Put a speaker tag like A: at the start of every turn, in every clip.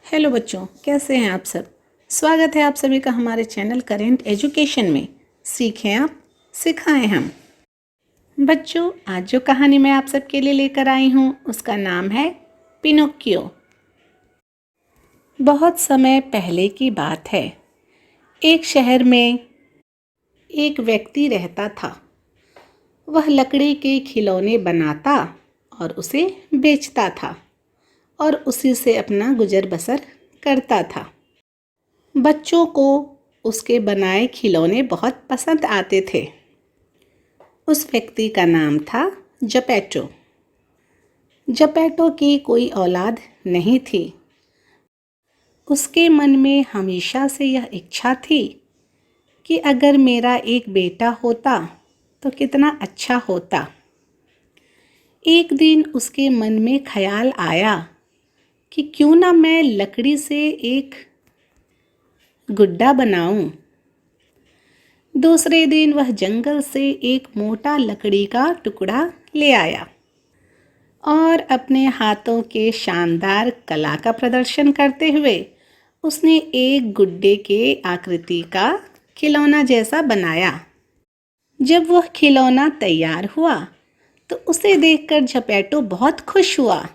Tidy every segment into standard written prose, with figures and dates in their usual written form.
A: Hello बच्चों, कैसे हैं आप सब। स्वागत है आप सभी का हमारे चैनल करेंट एजुकेशन में। सीखें आप, सिखाएं हम। बच्चों, आज जो कहानी मैं आप सबके लिए लेकर आई हूँ उसका नाम है पिनोकियो। बहुत समय पहले की बात है। एक शहर में एक व्यक्ति रहता था। वह लकड़ी के खिलौने बनाता और उसे बेचता था और उसी से अपना गुजर बसर करता था। बच्चों को उसके बनाए खिलौने बहुत पसंद आते थे। उस व्यक्ति का नाम था जपेटो। जपेटो की कोई औलाद नहीं थी। उसके मन में हमेशा से यह इच्छा थी कि अगर मेरा एक बेटा होता तो कितना अच्छा होता। एक दिन उसके मन में ख्याल आया कि क्यों ना मैं लकड़ी से एक गुड्डा बनाऊं। दूसरे दिन वह जंगल से एक मोटा लकड़ी का टुकड़ा ले आया और अपने हाथों के शानदार कला का प्रदर्शन करते हुए उसने एक गुड्डे के आकृति का खिलौना जैसा बनाया। जब वह खिलौना तैयार हुआ तो उसे देखकर झपेटो बहुत खुश हुआ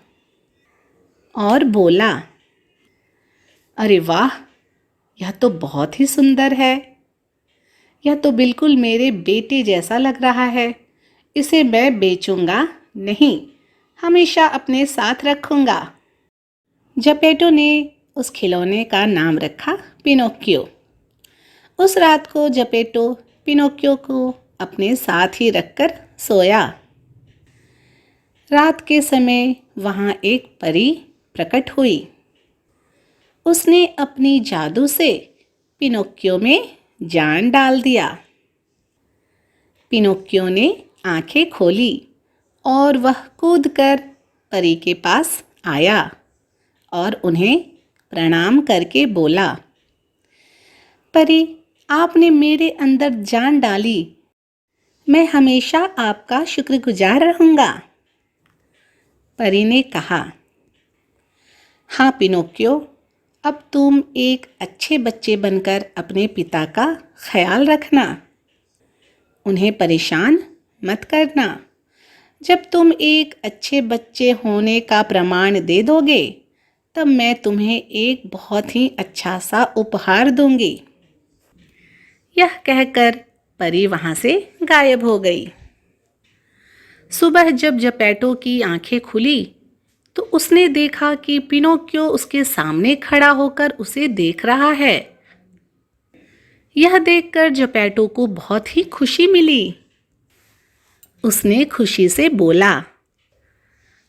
A: और बोला, अरे वाह, यह तो बहुत ही सुंदर है। यह तो बिल्कुल मेरे बेटे जैसा लग रहा है। इसे मैं बेचूंगा नहीं, हमेशा अपने साथ रखूंगा। जपेटो ने उस खिलौने का नाम रखा पिनोकियो। उस रात को जपेटो पिनोकियो को अपने साथ ही रखकर सोया। रात के समय वहाँ एक परी प्रकट हुई। उसने अपनी जादू से पिनोकियो में जान डाल दिया। पिनोकियो ने आंखें खोली और वह कूदकर परी के पास आया और उन्हें प्रणाम करके बोला, परी, आपने मेरे अंदर जान डाली। मैं हमेशा आपका शुक्रगुजार रहूँगा। परी ने कहा, हाँ पिनोकियो, अब तुम एक अच्छे बच्चे बनकर अपने पिता का ख्याल रखना। उन्हें परेशान मत करना। जब तुम एक अच्छे बच्चे होने का प्रमाण दे दोगे तब मैं तुम्हें एक बहुत ही अच्छा सा उपहार दूंगी। यह कहकर परी वहाँ से गायब हो गई। सुबह जब जपेटो की आंखें खुली तो उसने देखा कि पिनोकियो उसके सामने खड़ा होकर उसे देख रहा है। यह देखकर जपेटो को बहुत ही खुशी मिली। उसने खुशी से बोला,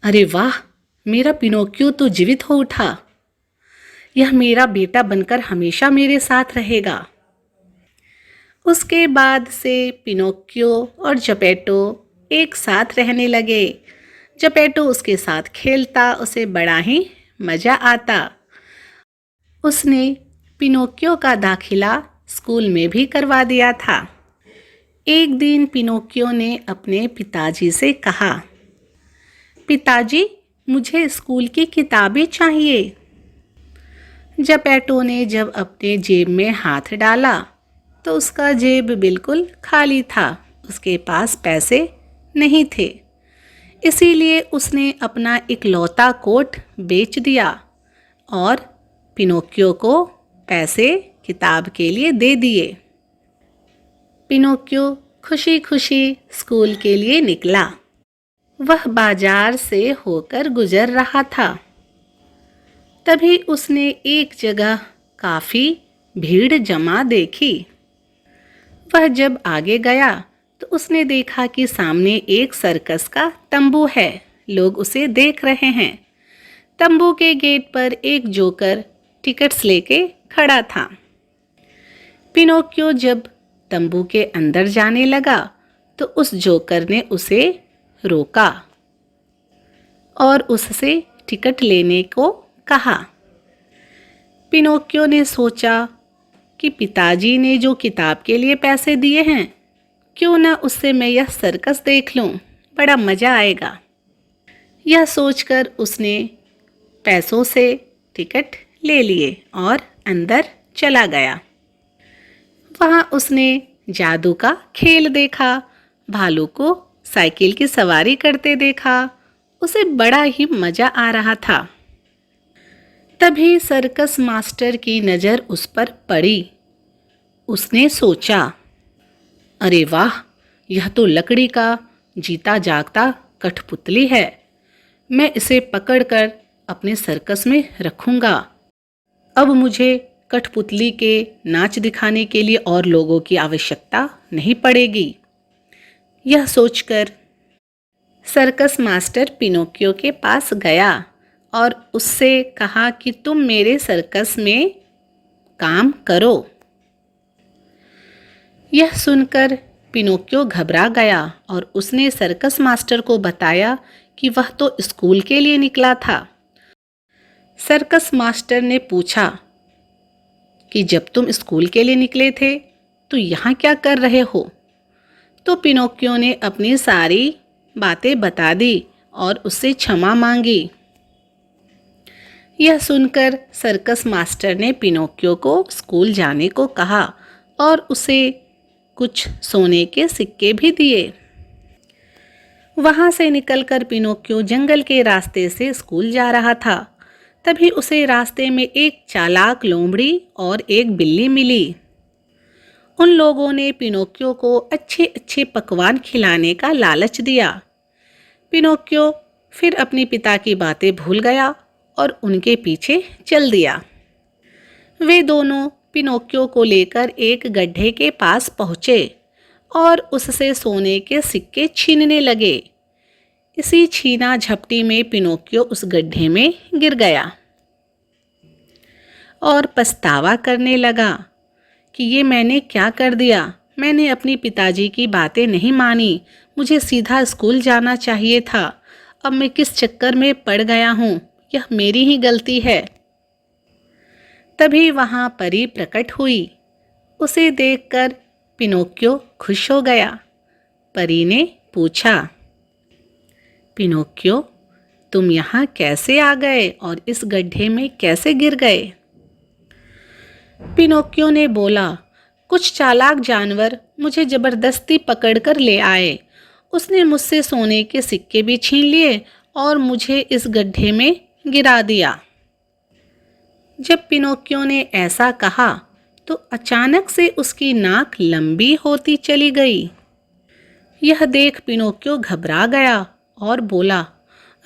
A: अरे वाह, मेरा पिनोकियो तो जीवित हो उठा। यह मेरा बेटा बनकर हमेशा मेरे साथ रहेगा। उसके बाद से पिनोकियो और जपेटो एक साथ रहने लगे। जपेटो उसके साथ खेलता, उसे बड़ा ही मज़ा आता। उसने पिनोकियो का दाखिला स्कूल में भी करवा दिया था। एक दिन पिनोकियो ने अपने पिताजी से कहा, पिताजी, मुझे स्कूल की किताबें चाहिए। जपेटो ने जब अपने जेब में हाथ डाला तो उसका जेब बिल्कुल खाली था। उसके पास पैसे नहीं थे। इसीलिए उसने अपना इकलौता कोट बेच दिया और पिनोकियो को पैसे किताब के लिए दे दिए। पिनोकियो खुशी खुशी स्कूल के लिए निकला। वह बाजार से होकर गुजर रहा था। तभी उसने एक जगह काफ़ी भीड़ जमा देखी। वह जब आगे गया तो उसने देखा कि सामने एक सर्कस का तंबू है। लोग उसे देख रहे हैं। तंबू के गेट पर एक जोकर टिकट्स लेके खड़ा था। पिनोकियो जब तंबू के अंदर जाने लगा तो उस जोकर ने उसे रोका और उससे टिकट लेने को कहा। पिनोकियो ने सोचा कि पिताजी ने जो किताब के लिए पैसे दिए हैं, क्यों ना उससे मैं यह सर्कस देख लूं, बड़ा मज़ा आएगा। यह सोचकर उसने पैसों से टिकट ले लिए और अंदर चला गया। वहाँ उसने जादू का खेल देखा, भालू को साइकिल की सवारी करते देखा। उसे बड़ा ही मज़ा आ रहा था। तभी सर्कस मास्टर की नज़र उस पर पड़ी। उसने सोचा, अरे वाह, यह तो लकड़ी का जीता जागता कठपुतली है। मैं इसे पकड़कर अपने सर्कस में रखूँगा। अब मुझे कठपुतली के नाच दिखाने के लिए और लोगों की आवश्यकता नहीं पड़ेगी। यह सोचकर सर्कस मास्टर पिनोकियो के पास गया और उससे कहा कि तुम मेरे सर्कस में काम करो। यह सुनकर पिनोकियो घबरा गया और उसने सर्कस मास्टर को बताया कि वह तो स्कूल के लिए निकला था। सर्कस मास्टर ने पूछा कि जब तुम स्कूल के लिए निकले थे तो यहाँ क्या कर रहे हो? तो पिनोकियो ने अपनी सारी बातें बता दी और उससे क्षमा मांगी। यह सुनकर सर्कस मास्टर ने पिनोकियो को स्कूल जाने को कहा और उसे कुछ सोने के सिक्के भी दिए। वहाँ से निकलकर पिनोकियो जंगल के रास्ते से स्कूल जा रहा था। तभी उसे रास्ते में एक चालाक लोमड़ी और एक बिल्ली मिली। उन लोगों ने पिनोकियो को अच्छे अच्छे पकवान खिलाने का लालच दिया। पिनोकियो फिर अपने पिता की बातें भूल गया और उनके पीछे चल दिया। वे दोनों पिनोकियो को लेकर एक गड्ढे के पास पहुँचे और उससे सोने के सिक्के छीनने लगे। इसी छीना झपटी में पिनोकियो उस गड्ढे में गिर गया और पछतावा करने लगा कि ये मैंने क्या कर दिया। मैंने अपनी पिताजी की बातें नहीं मानी। मुझे सीधा स्कूल जाना चाहिए था। अब मैं किस चक्कर में पड़ गया हूँ। यह मेरी ही गलती है। तभी वहाँ परी प्रकट हुई। उसे देखकर पिनोकियो खुश हो गया। परी ने पूछा, पिनोकियो, तुम यहाँ कैसे आ गए और इस गड्ढे में कैसे गिर गए? पिनोकियो ने बोला, कुछ चालाक जानवर मुझे जबरदस्ती पकड़कर ले आए। उसने मुझसे सोने के सिक्के भी छीन लिए और मुझे इस गड्ढे में गिरा दिया। जब पिनोकियो ने ऐसा कहा तो अचानक से उसकी नाक लंबी होती चली गई। यह देख पिनोकियो घबरा गया और बोला,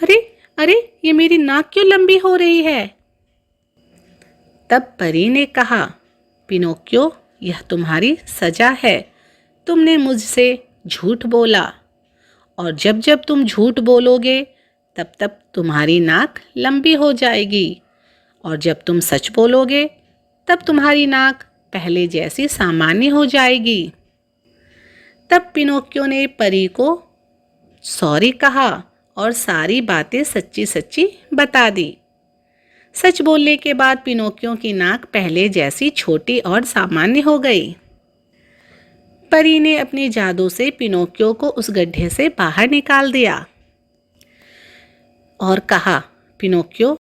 A: अरे अरे, ये मेरी नाक क्यों लंबी हो रही है? तब परी ने कहा, पिनोकियो, यह तुम्हारी सजा है। तुमने मुझसे झूठ बोला और जब जब तुम झूठ बोलोगे तब तब तुम्हारी नाक लंबी हो जाएगी और जब तुम सच बोलोगे तब तुम्हारी नाक पहले जैसी सामान्य हो जाएगी। तब पिनोकियो ने परी को सॉरी कहा और सारी बातें सच्ची सच्ची बता दी। सच बोलने के बाद पिनोकियो की नाक पहले जैसी छोटी और सामान्य हो गई। परी ने अपने जादू से पिनोकियो को उस गड्ढे से बाहर निकाल दिया और कहा, पिनोकियो,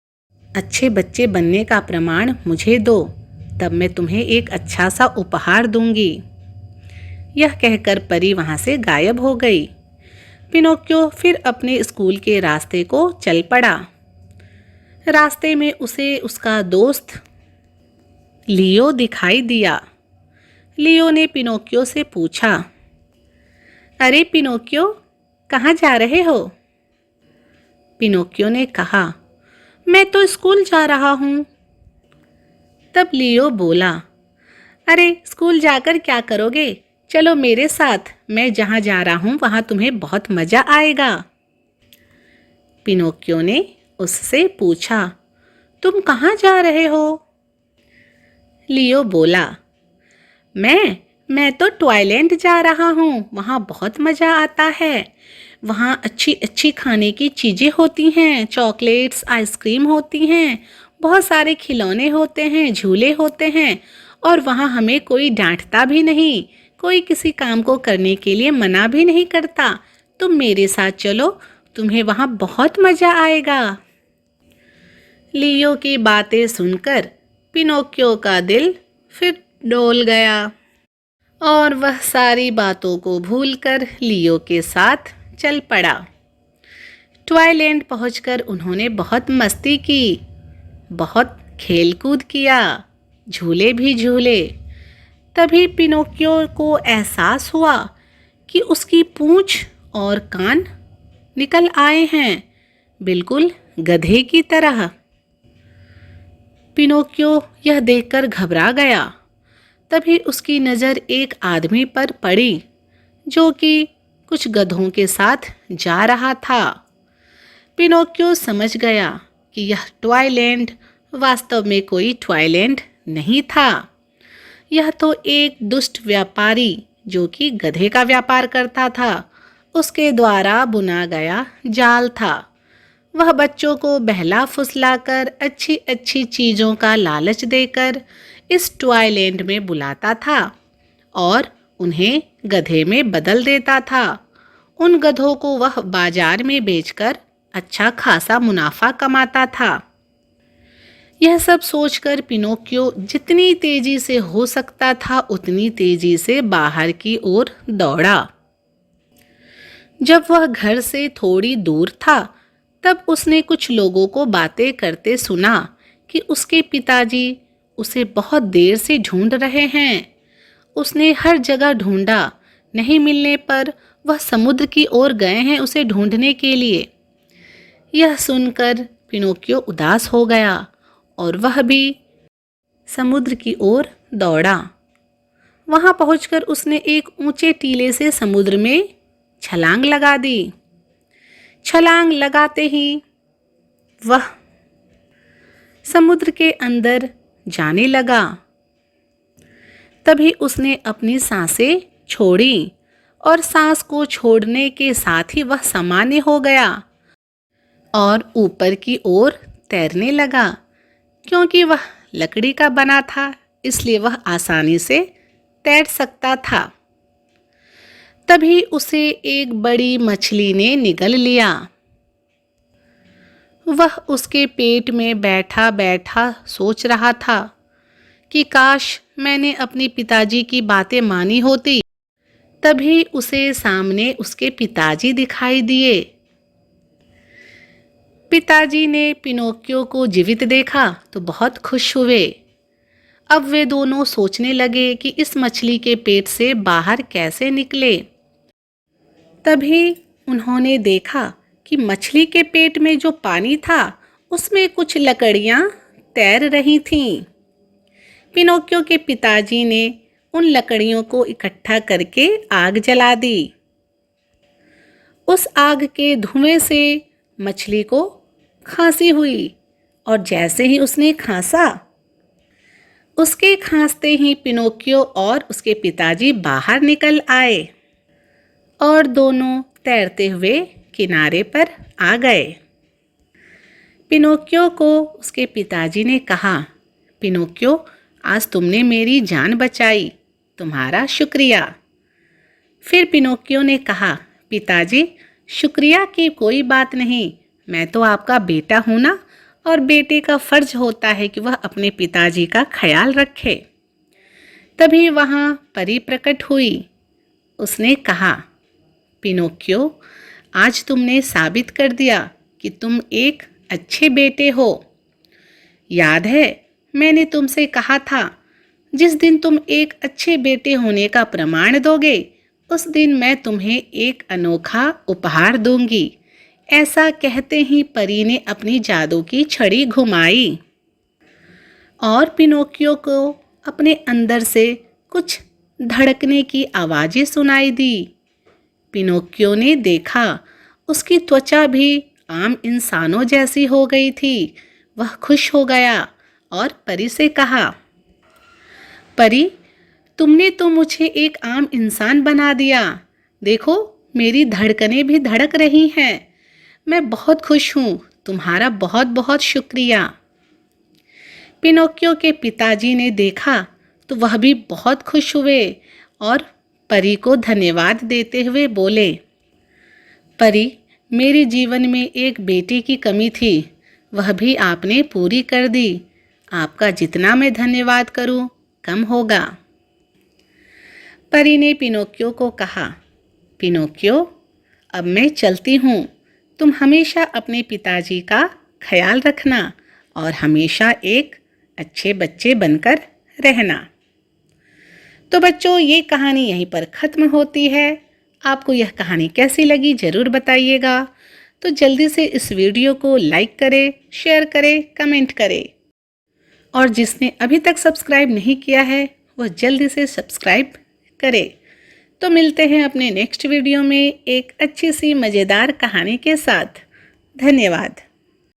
A: अच्छे बच्चे बनने का प्रमाण मुझे दो, तब मैं तुम्हें एक अच्छा सा उपहार दूंगी। यह कहकर परी वहाँ से गायब हो गई। पिनोकियो फिर अपने स्कूल के रास्ते को चल पड़ा। रास्ते में उसे उसका दोस्त लियो दिखाई दिया। लियो ने पिनोकियो से पूछा, अरे पिनोकियो, कहाँ जा रहे हो? पिनोकियो ने कहा, मैं तो स्कूल जा रहा हूँ। तब लियो बोला, अरे स्कूल जाकर क्या करोगे? चलो मेरे साथ, मैं जहाँ जा रहा हूँ वहाँ तुम्हें बहुत मज़ा आएगा। पिनोकियो ने उससे पूछा, तुम कहाँ जा रहे हो? लियो बोला, मैं तो टॉयलैंड जा रहा हूँ। वहाँ बहुत मज़ा आता है। वहाँ अच्छी अच्छी खाने की चीज़ें होती हैं, चॉकलेट्स, आइसक्रीम होती हैं, बहुत सारे खिलौने होते हैं, झूले होते हैं और वहाँ हमें कोई डांटता भी नहीं, कोई किसी काम को करने के लिए मना भी नहीं करता। तुम मेरे साथ चलो, तुम्हें वहाँ बहुत मज़ा आएगा। लियो की बातें सुनकर पिनोकियो का दिल फिर डोल गया और वह सारी बातों को भूलकर लियो के साथ चल पड़ा। टॉयलैंड पहुंचकर उन्होंने बहुत मस्ती की, बहुत खेलकूद किया, झूले भी झूले। तभी पिनोकियो को एहसास हुआ कि उसकी पूंछ और कान निकल आए हैं, बिल्कुल गधे की तरह। पिनोकियो यह देखकर घबरा गया। तभी उसकी नज़र एक आदमी पर पड़ी जो कि कुछ गधों के साथ जा रहा था। पिनोकियो समझ गया कि यह टॉयलैंड वास्तव में कोई टॉयलैंड नहीं था। यह तो एक दुष्ट व्यापारी जो कि गधे का व्यापार करता था, उसके द्वारा बुना गया जाल था। वह बच्चों को बहला फुसलाकर अच्छी अच्छी चीज़ों का लालच देकर इस टॉयलैंड में बुलाता था और उन्हें गधे में बदल देता था। उन गधों को वह बाजार में बेचकर अच्छा खासा मुनाफा कमाता था। यह सब सोचकर पिनोकियो जितनी तेजी से हो सकता था उतनी तेजी से बाहर की ओर दौड़ा। जब वह घर से थोड़ी दूर था तब उसने कुछ लोगों को बातें करते सुना कि उसके पिताजी उसे बहुत देर से ढूंढ रहे हैं। उसने हर जगह ढूंढा, नहीं मिलने पर वह समुद्र की ओर गए हैं उसे ढूंढने के लिए। यह सुनकर पिनोकियो उदास हो गया और वह भी समुद्र की ओर दौड़ा। वहां पहुंचकर उसने एक ऊंचे टीले से समुद्र में छलांग लगा दी। छलांग लगाते ही वह समुद्र के अंदर जाने लगा। तभी उसने अपनी सांसें छोड़ी और सांस को छोड़ने के साथ ही वह सामान्य हो गया और ऊपर की ओर तैरने लगा। क्योंकि वह लकड़ी का बना था इसलिए वह आसानी से तैर सकता था। तभी उसे एक बड़ी मछली ने निगल लिया। वह उसके पेट में बैठा बैठा सोच रहा था कि काश मैंने अपने पिताजी की बातें मानी होती। तभी उसे सामने उसके पिताजी दिखाई दिए। पिताजी ने पिनोकियो को जीवित देखा तो बहुत खुश हुए। अब वे दोनों सोचने लगे कि इस मछली के पेट से बाहर कैसे निकले। तभी उन्होंने देखा कि मछली के पेट में जो पानी था उसमें कुछ लकड़ियां तैर रही थीं। पिनोकियो के पिताजी ने उन लकड़ियों को इकट्ठा करके आग जला दी। उस आग के धुएं से मछली को खांसी हुई और जैसे ही उसने खांसा, उसके खांसते ही पिनोकियो और उसके पिताजी बाहर निकल आए और दोनों तैरते हुए किनारे पर आ गए। पिनोकियो को उसके पिताजी ने कहा, पिनोकियो, आज तुमने मेरी जान बचाई, तुम्हारा शुक्रिया। फिर पिनोकियो ने कहा, पिताजी, शुक्रिया की कोई बात नहीं, मैं तो आपका बेटा हूं ना, और बेटे का फर्ज होता है कि वह अपने पिताजी का ख्याल रखे। तभी वहाँ परी प्रकट हुई। उसने कहा, पिनोकियो, आज तुमने साबित कर दिया कि तुम एक अच्छे बेटे हो। याद है मैंने तुमसे कहा था, जिस दिन तुम एक अच्छे बेटे होने का प्रमाण दोगे उस दिन मैं तुम्हें एक अनोखा उपहार दूंगी। ऐसा कहते ही परी ने अपनी जादू की छड़ी घुमाई और पिनोकियो को अपने अंदर से कुछ धड़कने की आवाज़ें सुनाई दी। पिनोकियो ने देखा उसकी त्वचा भी आम इंसानों जैसी हो गई थी। वह खुश हो गया और परी से कहा, परी, तुमने तो मुझे एक आम इंसान बना दिया। देखो मेरी धड़कनें भी धड़क रही हैं। मैं बहुत खुश हूँ, तुम्हारा बहुत बहुत शुक्रिया। पिनोकियो के पिताजी ने देखा तो वह भी बहुत खुश हुए और परी को धन्यवाद देते हुए बोले, परी, मेरे जीवन में एक बेटे की कमी थी, वह भी आपने पूरी कर दी। आपका जितना मैं धन्यवाद करूं, कम होगा। परी ने पिनोकियो को कहा, पिनोकियो, अब मैं चलती हूँ। तुम हमेशा अपने पिताजी का ख्याल रखना और हमेशा एक अच्छे बच्चे बनकर रहना। तो बच्चों, ये कहानी यहीं पर ख़त्म होती है। आपको यह कहानी कैसी लगी ज़रूर बताइएगा। तो जल्दी से इस वीडियो को लाइक करें, शेयर करें, कमेंट करें। और जिसने अभी तक सब्सक्राइब नहीं किया है वह जल्दी से सब्सक्राइब करे। तो मिलते हैं अपने नेक्स्ट वीडियो में एक अच्छी सी मज़ेदार कहानी के साथ। धन्यवाद।